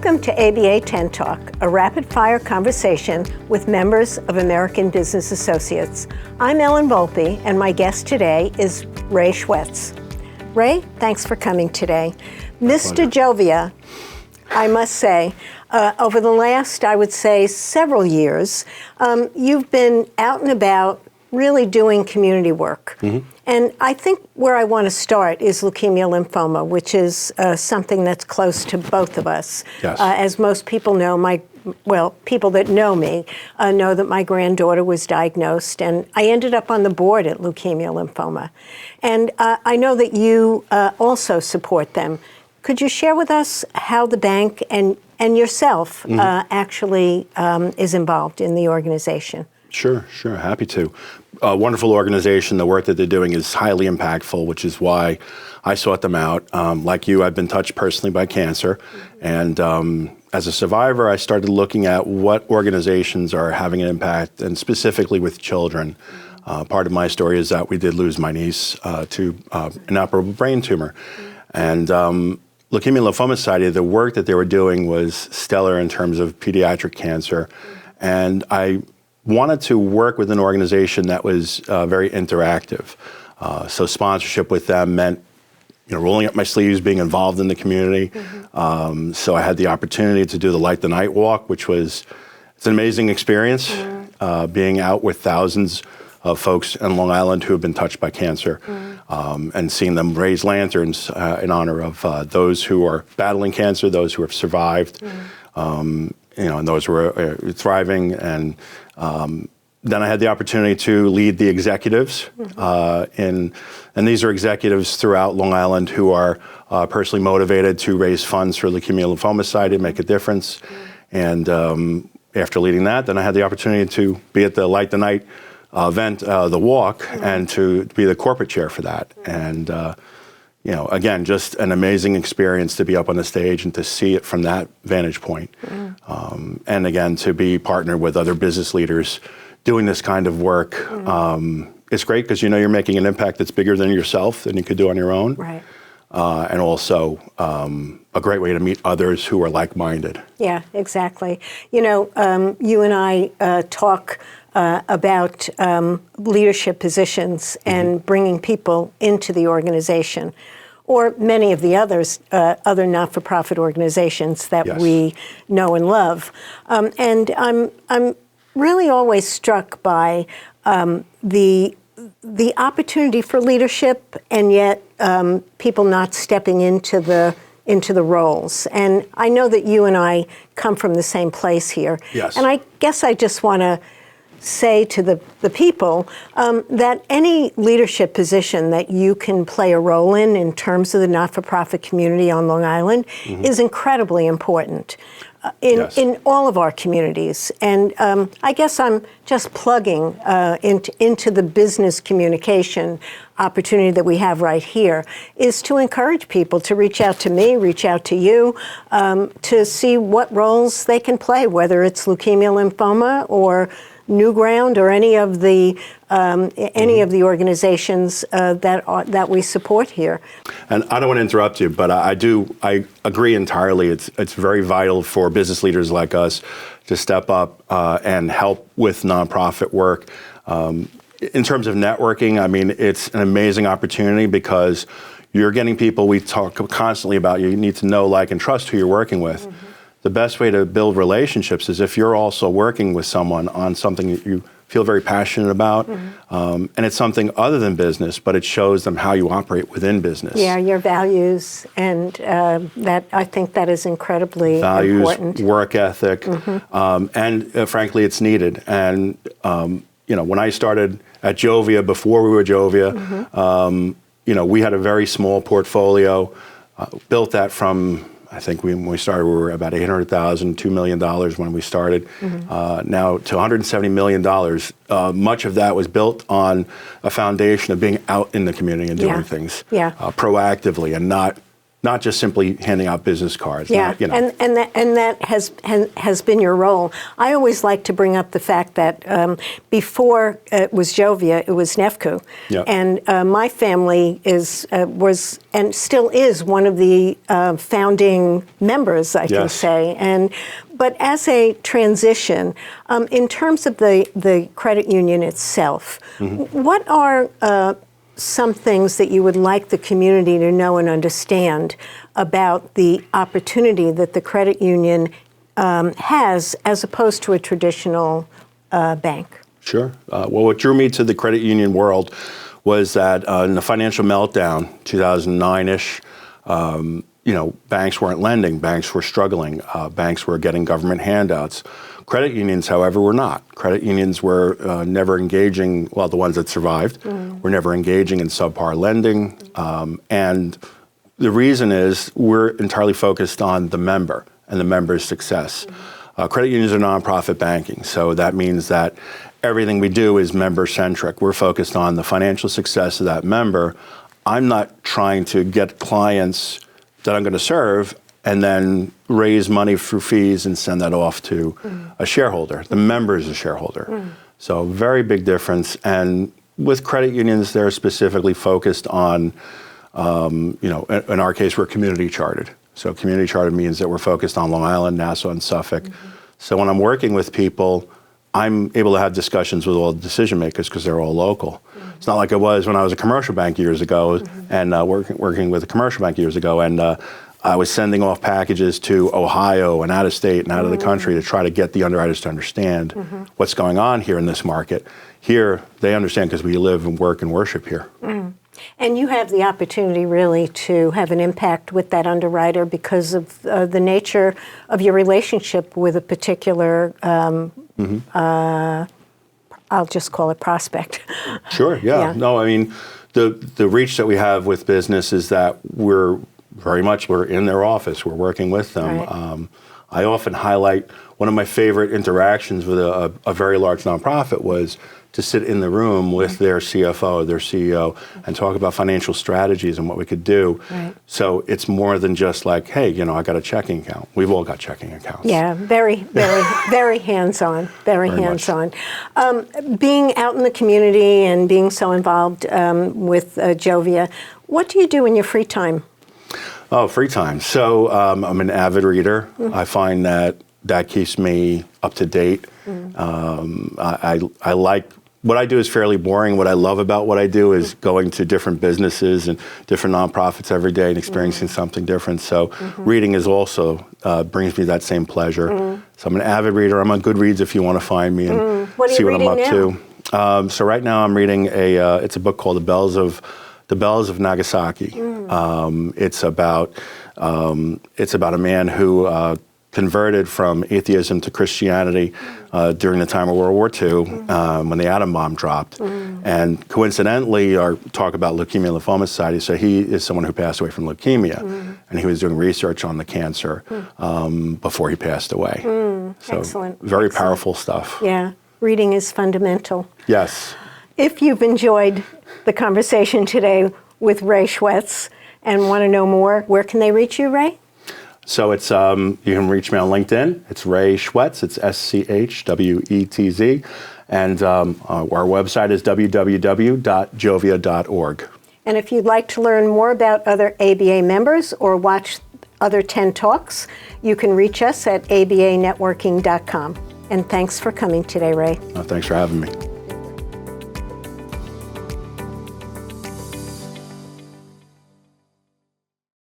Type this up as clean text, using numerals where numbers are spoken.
Welcome to ABA 10 Talk, a rapid-fire conversation with members of American Business Associates. I'm Ellen Volpe, and my guest today is Ray Schwetz. Ray, thanks for coming today. Mr. Jovia, I must say, over the last, I would say, several years, you've been out and about really doing community work. Mm-hmm. And I think where I want to start is leukemia lymphoma, which is something that's close to both of us. Yes. As most people know, people that know me know that my granddaughter was diagnosed, and I ended up on the board at leukemia lymphoma. And I know that you also support them. Could you share with us how the bank and yourself actually is involved in the organization? Sure, happy to. A wonderful organization. The work that they're doing is highly impactful, which is why I sought them out. Like you, I've been touched personally by cancer. And as a survivor, I started looking at what organizations are having an impact, and specifically with children. Part of my story is that we did lose my niece to an inoperable brain tumor. And Leukemia Lymphoma Society, the work that they were doing was stellar in terms of pediatric cancer. And I wanted to work with an organization that was very interactive. So sponsorship with them meant, rolling up my sleeves, being involved in the community. Mm-hmm. So I had the opportunity to do the Light the Night Walk, it's an amazing experience, being out with thousands of folks in Long Island who have been touched by cancer, and seeing them raise lanterns in honor of those who are battling cancer, those who have survived, and those who are thriving. And then I had the opportunity to lead the executives, and these are executives throughout Long Island who are personally motivated to raise funds for Leukemia Lymphoma Society to make a difference. And after leading that, then I had the opportunity to be at the Light the Night event, the walk, and to be the corporate chair for that. And again, just an amazing experience to be up on the stage and to see it from that vantage point. And again, to be partnered with other business leaders doing this kind of work. It's great because you're making an impact that's bigger than yourself than you could do on your own. Right. And also a great way to meet others who are like-minded. Yeah, exactly. You and I talk about leadership positions and bringing people into the organization, or many of the other not-for-profit organizations that we know and love. And I'm really always struck by the opportunity for leadership, and yet people not stepping into the roles. And I know that you and I come from the same place here. Yes. And I guess I just want to say to the people that any leadership position that you can play a role in terms of the not-for-profit community on Long Island is incredibly important in all of our communities. And I guess I'm just plugging into the business communication opportunity that we have right here, is to encourage people to reach out to me, reach out to you, to see what roles they can play, whether it's leukemia lymphoma or New Ground or any of the organizations that we support here. And I don't want to interrupt you, but I agree entirely. It's very vital for business leaders like us to step up and help with nonprofit work. In terms of networking, I mean, it's an amazing opportunity because you're getting people. We talk constantly about you need to know, like, and trust who you're working with. The best way to build relationships is if you're also working with someone on something that you feel very passionate about, and it's something other than business, but it shows them how you operate within business. Yeah, your values, and that I think that is incredibly important. Values, work ethic, and frankly, it's needed. And when I started at Jovia, before we were Jovia, we had a very small portfolio. Built that from, I think when we started, we were about $800,000, $2 million when we started. Now to $170 million. Much of that was built on a foundation of being out in the community and doing things proactively, and not not just simply handing out business cards. Yeah, not, you know. and that has been your role. I always like to bring up the fact that before it was Jovia, it was Nefcu, Yep. and my family was and still is one of the founding members, I can Yes. say. But as a transition, in terms of the credit union itself, what are some things that you would like the community to know and understand about the opportunity that the credit union has as opposed to a traditional bank? Sure. Well, what drew me to the credit union world was that in the financial meltdown, 2009-ish, banks weren't lending, banks were struggling, banks were getting government handouts. Credit unions, however, were not. Credit unions were never engaging, well, the ones that survived, were never engaging in subpar lending. And the reason is we're entirely focused on the member and the member's success. Credit unions are nonprofit banking, so that means that everything we do is member-centric. We're focused on the financial success of that member. I'm not trying to get clients that I'm going to serve and then raise money through fees and send that off to a shareholder. The member is a shareholder. So very big difference. And with credit unions, they're specifically focused on, in our case, we're community chartered. So community chartered means that we're focused on Long Island, Nassau, and Suffolk. So when I'm working with people, I'm able to have discussions with all the decision makers because they're all local. It's not like it was when I was a commercial bank years ago and working with a commercial bank years ago, and I was sending off packages to Ohio and out of state and out of the country to try to get the underwriters to understand what's going on here in this market. Here, they understand because we live and work and worship here. And you have the opportunity really to have an impact with that underwriter because of the nature of your relationship with a particular, I'll just call it prospect. Sure, yeah. No, I mean, the reach that we have with business is that we're in their office, we're working with them. Right. I often highlight one of my favorite interactions with a very large nonprofit was to sit in the room with their CFO, their CEO, and talk about financial strategies and what we could do. Right. So it's more than just like, hey, I got a checking account. We've all got checking accounts. Yeah, very, very, very hands-on, very hands-on. Being out in the community and being so involved with Jovia, what do you do in your free time? Oh, free time. So I'm an avid reader. I find that keeps me up to date. I like, what I do is fairly boring. What I love about what I do is going to different businesses and different nonprofits every day and experiencing something different. So reading is also brings me that same pleasure. So I'm an avid reader. I'm on Goodreads if you want to find me and see what I'm up to. So right now I'm reading it's a book called The Bells of Nagasaki. It's about a man who converted from atheism to Christianity during the time of World War II when the atom bomb dropped. And coincidentally, our talk about Leukemia and Lymphoma Society, so he is someone who passed away from leukemia, and he was doing research on the cancer before he passed away. So Excellent. Very powerful stuff. Yeah, reading is fundamental. Yes. If you've enjoyed the conversation today with Ray Schwetz and want to know more, where can they reach you, Ray? So it's you can reach me on LinkedIn. It's Ray Schwetz. It's SCHWETZ, and our website is www.jovia.org. And if you'd like to learn more about other ABA members or watch other 10 talks, you can reach us at abanetworking.com. And thanks for coming today, Ray. Thanks for having me.